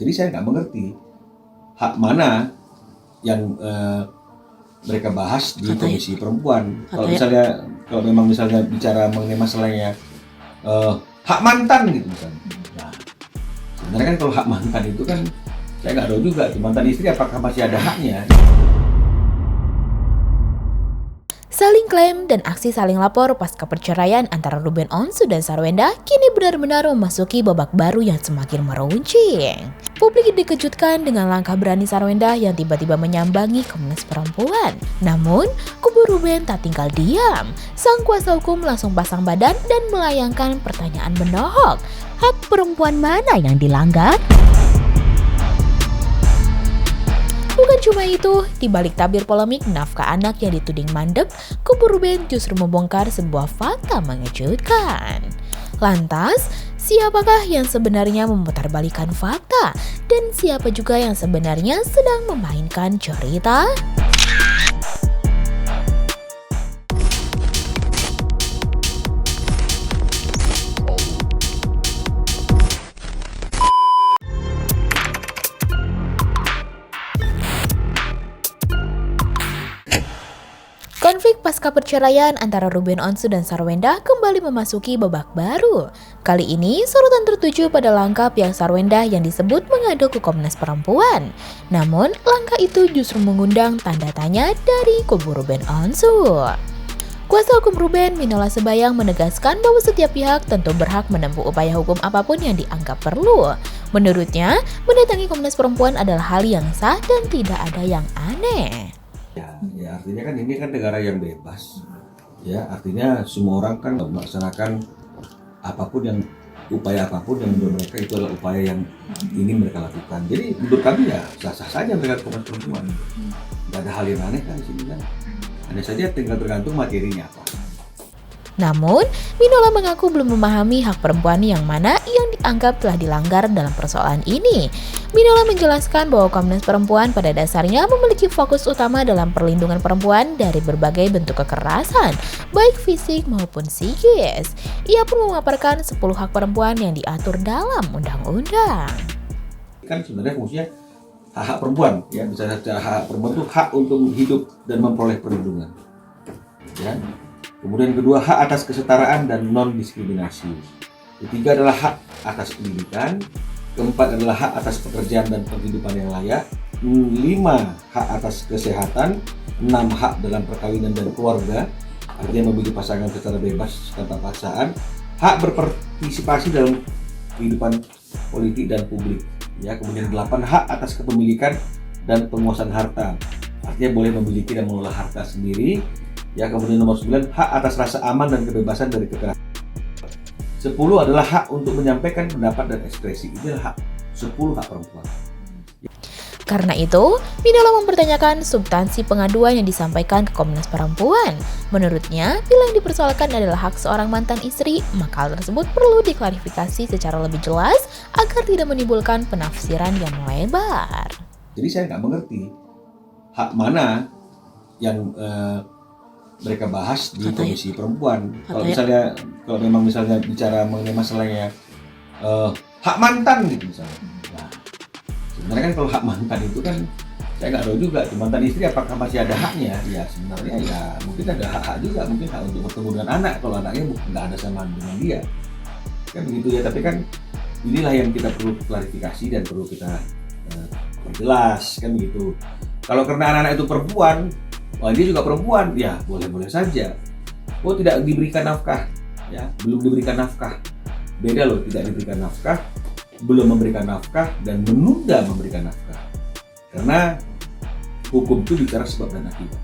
jadi saya nggak mengerti hak mana yang mereka bahas di Komisi Perempuan. Kalau memang misalnya bicara mengenai masalahnya hak mantan gitu misalnya. Nah, sebenarnya kan kalau hak mantan itu kan saya nggak tahu juga mantan istri apakah masih ada haknya. Saling klaim dan aksi saling lapor pasca perceraian antara Ruben Onsu dan Sarwenda kini benar-benar memasuki babak baru yang semakin meruncing. Publik dikejutkan dengan langkah berani Sarwenda yang tiba-tiba menyambangi Komnas Perempuan. Namun, kubu Ruben tak tinggal diam. Sang kuasa hukum langsung pasang badan dan melayangkan pertanyaan menohok. Hak perempuan mana yang dilanggar? Bukan cuma itu, di balik tabir polemik nafkah anak yang dituding mandek, kubu Ruben justru membongkar sebuah fakta mengejutkan. Lantas, siapakah yang sebenarnya memutarbalikkan fakta? Dan siapa juga yang sebenarnya sedang memainkan cerita? Konflik pasca perceraian antara Ruben Onsu dan Sarwenda kembali memasuki babak baru. Kali ini, sorotan tertuju pada langkah pihak Sarwenda yang disebut mengadu ke Komnas Perempuan. Namun, langkah itu justru mengundang tanda tanya dari kubu Ruben Onsu. Kuasa hukum Ruben, Minola Sebayang, menegaskan bahwa setiap pihak tentu berhak menempuh upaya hukum apapun yang dianggap perlu. Menurutnya, mendatangi Komnas Perempuan adalah hal yang sah dan tidak ada yang aneh. Ya artinya kan ini kan negara yang bebas. Ya, artinya semua orang kan melaksanakan upaya apapun yang menurut mereka itu adalah upaya yang ingin mereka lakukan. Jadi menurut kami ya sah-sah saja mereka ke Komnas Perempuan. Tidak ada hal yang aneh kan di sini kan. Hanya saja tinggal tergantung materinya apa. Namun, Minola mengaku belum memahami hak perempuan yang mana yang dianggap telah dilanggar dalam persoalan ini. Minola menjelaskan bahwa Komnas Perempuan pada dasarnya memiliki fokus utama dalam perlindungan perempuan dari berbagai bentuk kekerasan, baik fisik maupun psikis. Ia pun memaparkan 10 hak perempuan yang diatur dalam undang-undang. Kan sebenarnya fungsinya hak-hak perempuan, ya misalnya hak perempuan itu hak untuk hidup dan memperoleh perlindungan. Ya. Kemudian kedua, hak atas kesetaraan dan non-diskriminasi. Ketiga adalah hak atas pendidikan. Keempat adalah hak atas pekerjaan dan penghidupan yang layak. 5, hak atas kesehatan. 6, hak dalam perkawinan dan keluarga, artinya memilih pasangan secara bebas tanpa paksaan. Hak berpartisipasi dalam kehidupan politik dan publik. Ya, kemudian 8, hak atas kepemilikan dan penguasaan harta, artinya boleh memiliki dan mengelola harta sendiri. Ya, kemudian nomor 9, hak atas rasa aman dan kebebasan dari kekerasan. 10 adalah hak untuk menyampaikan pendapat dan ekspresi. Ini adalah hak 10 hak perempuan. Karena itu, Minola mempertanyakan substansi pengaduan yang disampaikan ke Komnas Perempuan. Menurutnya, bila yang dipersoalkan adalah hak seorang mantan istri, maka hal tersebut perlu diklarifikasi secara lebih jelas agar tidak menimbulkan penafsiran yang melebar. Jadi saya nggak mengerti hak mana yang mereka bahas di Komisi Perempuan. Kalau memang misalnya bicara mengenai masalahnya hak mantan gitu misalnya. Nah, sebenarnya kan kalau hak mantan itu kan saya nggak tahu juga mantan istri apakah masih ada haknya. Ya sebenarnya ya mungkin ada hak-hak juga, mungkin hak untuk bertemu dengan anak kalau anaknya nggak ada sama dengan dia. Kan begitu ya, tapi kan inilah yang kita perlu klarifikasi dan perlu kita perjelas kan begitu. Kalau karena anak-anak itu perempuan, dia juga perempuan, ya boleh-boleh saja. Oh tidak diberikan nafkah, ya belum diberikan nafkah. Beda loh, tidak diberikan nafkah, belum memberikan nafkah, dan menunda memberikan nafkah. Karena hukum itu bicara sebab dan akibat.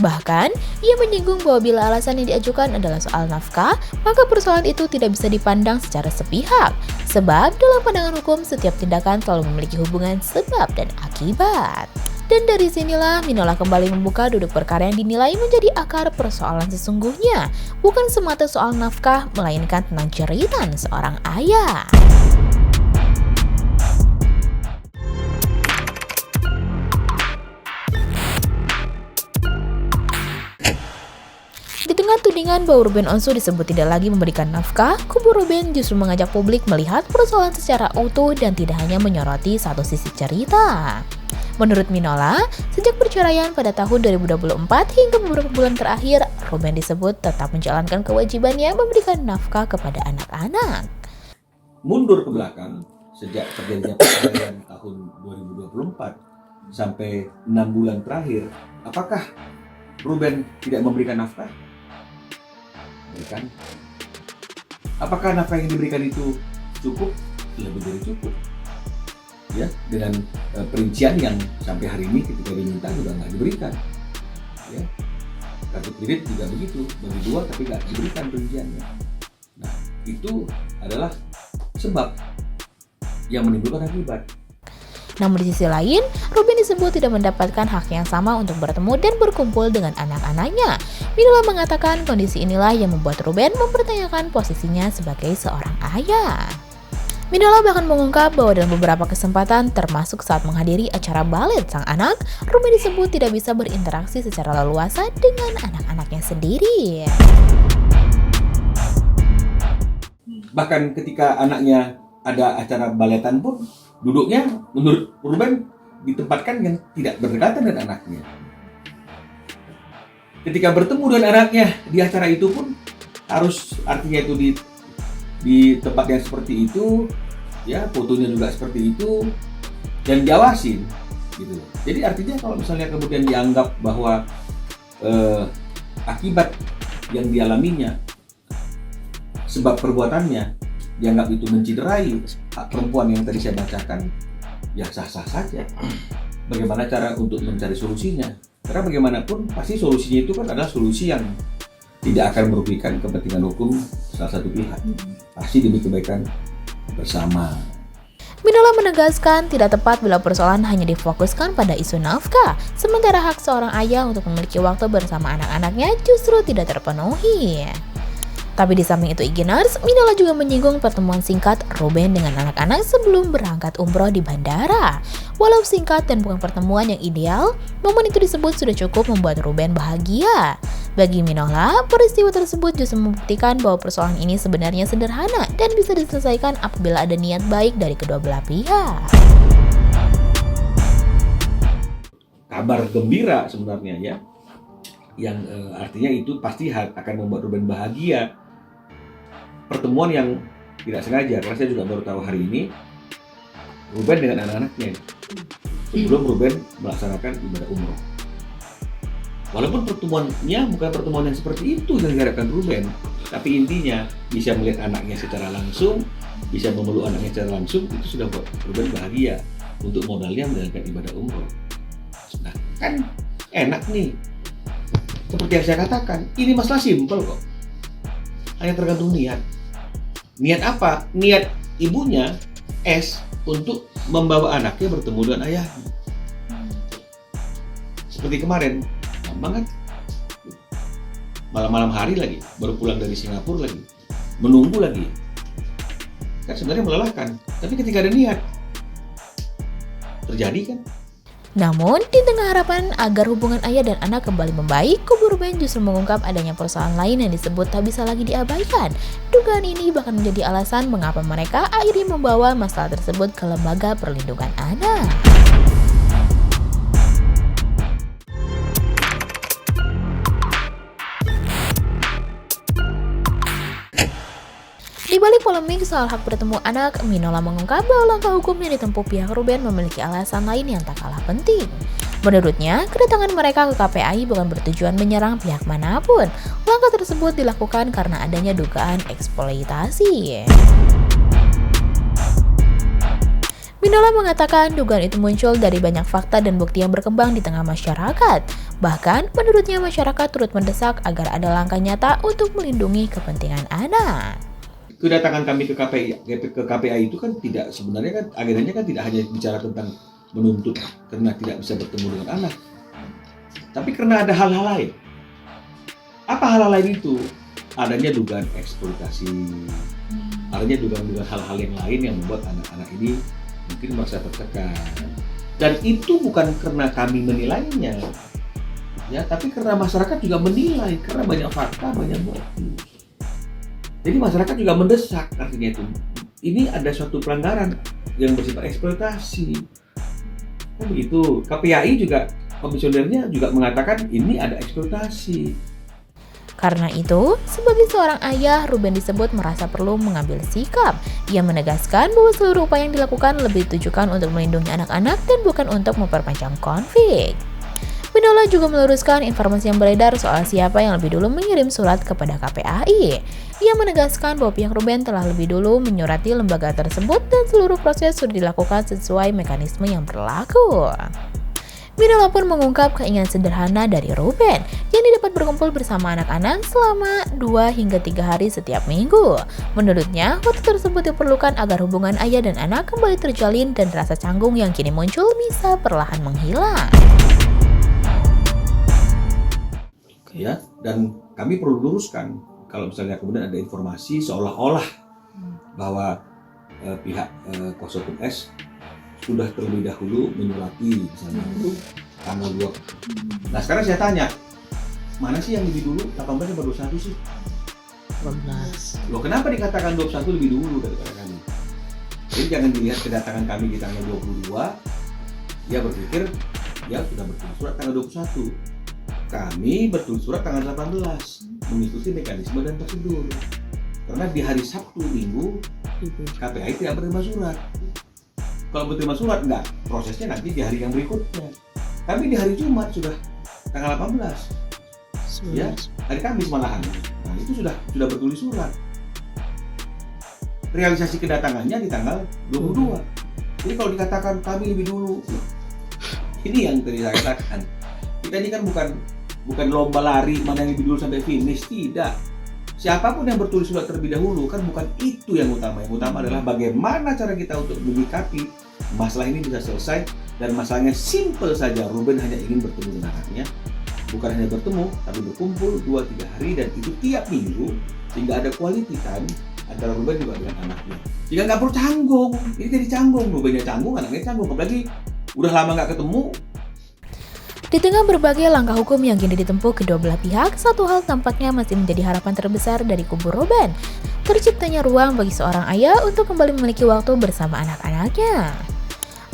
Bahkan, ia menyinggung bahwa bila alasan yang diajukan adalah soal nafkah, maka persoalan itu tidak bisa dipandang secara sepihak. Sebab dalam pandangan hukum, setiap tindakan selalu memiliki hubungan sebab dan akibat. Dan dari sinilah Minola kembali membuka duduk perkara yang dinilai menjadi akar persoalan sesungguhnya. Bukan semata soal nafkah, melainkan tentang jeritan seorang ayah. Di tengah tudingan bahwa Ruben Onsu disebut tidak lagi memberikan nafkah, kubu Ruben justru mengajak publik melihat persoalan secara utuh dan tidak hanya menyoroti satu sisi cerita. Menurut Minola, sejak perceraian pada tahun 2024 hingga beberapa bulan terakhir, Ruben disebut tetap menjalankan kewajibannya memberikan nafkah kepada anak-anak. Mundur ke belakang, sejak terjadinya perceraian tahun 2024 sampai 6 bulan terakhir, apakah Ruben tidak memberikan nafkah? Berikan. Apakah nafkah yang diberikan itu cukup? Lebih dari cukup. Ya, dengan perincian yang sampai hari ini ketika diminta juga nggak diberikan. Ya, kartu kredit juga begitu, bagi dua tapi nggak diberikan perinciannya. Nah, itu adalah sebab yang menimbulkan akibat. Namun di sisi lain, Ruben disebut tidak mendapatkan hak yang sama untuk bertemu dan berkumpul dengan anak-anaknya. Minola mengatakan kondisi inilah yang membuat Ruben mempertanyakan posisinya sebagai seorang ayah. Minola bahkan mengungkap bahwa dalam beberapa kesempatan, termasuk saat menghadiri acara balet sang anak, Ruben disebut tidak bisa berinteraksi secara leluasa dengan anak-anaknya sendiri. Bahkan ketika anaknya ada acara baletan pun, duduknya menurut Ruben ditempatkan yang tidak berdekatan dengan anaknya. Ketika bertemu dengan anaknya di acara itu pun harus, artinya itu di tempat yang seperti itu, ya fotonya juga seperti itu, dan diawasin gitu. Jadi artinya kalau misalnya kemudian dianggap bahwa akibat yang dialaminya, sebab perbuatannya dianggap itu menciderai hak perempuan yang tadi saya bacakan, ya sah-sah saja. Bagaimana cara untuk mencari solusinya? Karena bagaimanapun pasti solusinya itu kan adalah solusi yang tidak akan merugikan kepentingan hukum salah satu pihak. Pasti demi kebaikan bersama. Minola menegaskan tidak tepat bila persoalan hanya difokuskan pada isu nafkah, sementara hak seorang ayah untuk memiliki waktu bersama anak-anaknya justru tidak terpenuhi. Tapi di samping itu Igenars, Minola juga menyinggung pertemuan singkat Ruben dengan anak-anak sebelum berangkat umroh di bandara. Walau singkat dan bukan pertemuan yang ideal, momen itu disebut sudah cukup membuat Ruben bahagia. Bagi Minola, peristiwa tersebut justru membuktikan bahwa persoalan ini sebenarnya sederhana dan bisa diselesaikan apabila ada niat baik dari kedua belah pihak. Kabar gembira sebenarnya ya, yang artinya itu pasti akan membuat Ruben bahagia. Pertemuan yang tidak sengaja, karena saya juga baru tahu hari ini Ruben dengan anak-anaknya sebelum Ruben melaksanakan ibadah umroh. Walaupun pertemuannya bukan pertemuan yang seperti itu yang diharapkan Ruben, tapi intinya bisa melihat anaknya secara langsung, bisa memeluk anaknya secara langsung, itu sudah buat Ruben bahagia untuk modalnya menjalankan ibadah umroh. Nah, kan enak nih. Seperti yang saya katakan, ini masalah simpel kok. Hanya tergantung niat. Niat apa? Niat ibunya S untuk membawa anaknya bertemu dengan ayahnya. Seperti kemarin, gampang kan? Malam-malam hari lagi, baru pulang dari Singapura lagi, menunggu lagi. Kan sebenarnya melelahkan, tapi ketika ada niat, terjadi kan? Namun, di tengah harapan agar hubungan ayah dan anak kembali membaik, kubu Ruben justru mengungkap adanya persoalan lain yang disebut tak bisa lagi diabaikan. Dugaan ini bahkan menjadi alasan mengapa mereka akhirnya membawa masalah tersebut ke Lembaga Perlindungan Anak. Di balik polemik soal hak bertemu anak, Minola mengungkap bahwa langkah hukum yang ditempuh pihak Ruben memiliki alasan lain yang tak kalah penting. Menurutnya, kedatangan mereka ke KPAI bukan bertujuan menyerang pihak manapun. Langkah tersebut dilakukan karena adanya dugaan eksploitasi. Minola mengatakan dugaan itu muncul dari banyak fakta dan bukti yang berkembang di tengah masyarakat. Bahkan, menurutnya masyarakat turut mendesak agar ada langkah nyata untuk melindungi kepentingan anak. Kedatangan kami ke KPAI itu kan tidak, sebenarnya kan agendanya kan tidak hanya bicara tentang menuntut karena tidak bisa bertemu dengan anak, tapi karena ada hal-hal lain. Apa hal-hal lain itu? Adanya dugaan eksploitasi, adanya dugaan hal-hal yang lain yang membuat anak-anak ini mungkin merasa tertekan. Dan itu bukan karena kami menilainya, Ya, tapi karena masyarakat juga menilai, karena banyak fakta, banyak bukti. Jadi masyarakat juga mendesak, artinya itu. Ini ada suatu pelanggaran yang bersifat eksploitasi. Kan begitu. KPAI juga, komisionernya juga mengatakan ini ada eksploitasi. Karena itu, sebagai seorang ayah, Ruben disebut merasa perlu mengambil sikap. Ia menegaskan bahwa seluruh upaya yang dilakukan lebih ditujukan untuk melindungi anak-anak dan bukan untuk memperpanjang konflik. Windola juga meluruskan informasi yang beredar soal siapa yang lebih dulu mengirim surat kepada KPAI. Ia menegaskan bahwa pihak Ruben telah lebih dulu menyurati lembaga tersebut dan seluruh proses sudah dilakukan sesuai mekanisme yang berlaku. Windola pun mengungkap keinginan sederhana dari Ruben, yakni dapat berkumpul bersama anak-anak selama 2 hingga 3 hari setiap minggu. Menurutnya, waktu tersebut diperlukan agar hubungan ayah dan anak kembali terjalin dan rasa canggung yang kini muncul bisa perlahan menghilang. Ya, dan kami perlu luruskan kalau misalnya kemudian ada informasi seolah-olah bahwa pihak kuasa hukum S sudah terlebih dahulu menyurati misalnya itu tanggal 2. Nah sekarang saya tanya, mana sih yang lebih dulu, 18 atau 21 sih? 18. Loh kenapa dikatakan 21 lebih dulu daripada kami? Jadi jangan dilihat kedatangan kami di tanggal 22, ya berpikir ya sudah bertulis surat tanggal 21. Kami bertulis surat tanggal 18 mengikuti mekanisme dan prosedur. Karena di hari Sabtu Minggu KPAI tidak menerima surat. Kalau menerima surat enggak, prosesnya nanti di hari yang berikutnya. Kami di hari Jumat sudah tanggal 18. Ya, hari Kamis malahan. Nah, itu sudah bertulis surat. Realisasi kedatangannya di tanggal 22. Jadi kalau dikatakan kami lebih dulu, ini yang tadi saya katakan. Kita ini kan bukan lomba lari mana yang lebih dulu sampai finish, tidak. Siapapun yang bertulis surat terlebih dahulu kan bukan itu yang utama. Yang utama adalah bagaimana cara kita untuk menyikapi masalah ini bisa selesai, dan masalahnya simple saja. Ruben hanya ingin bertemu dengan anaknya, bukan hanya bertemu tapi berkumpul 2-3 hari, dan itu tiap minggu sehingga ada quality time antara Ruben juga dengan anaknya. Jika nggak perlu canggung, ini jadi canggung. Rubennya canggung, anaknya canggung, apalagi udah lama nggak ketemu. Di tengah berbagai langkah hukum yang kini ditempuh kedua belah pihak, satu hal tampaknya masih menjadi harapan terbesar dari kubu Ruben. Terciptanya ruang bagi seorang ayah untuk kembali memiliki waktu bersama anak-anaknya.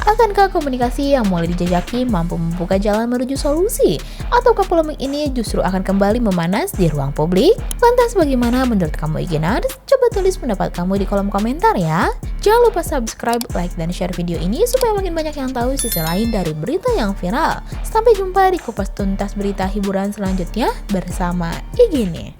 Akankah komunikasi yang mulai dijajaki mampu membuka jalan menuju solusi? Ataukah polemik ini justru akan kembali memanas di ruang publik? Lantas bagaimana menurut kamu Igenars? Coba tulis pendapat kamu di kolom komentar ya. Jangan lupa subscribe, like, dan share video ini supaya makin banyak yang tahu sisi lain dari berita yang viral. Sampai jumpa di kupas tuntas berita hiburan selanjutnya bersama Igini.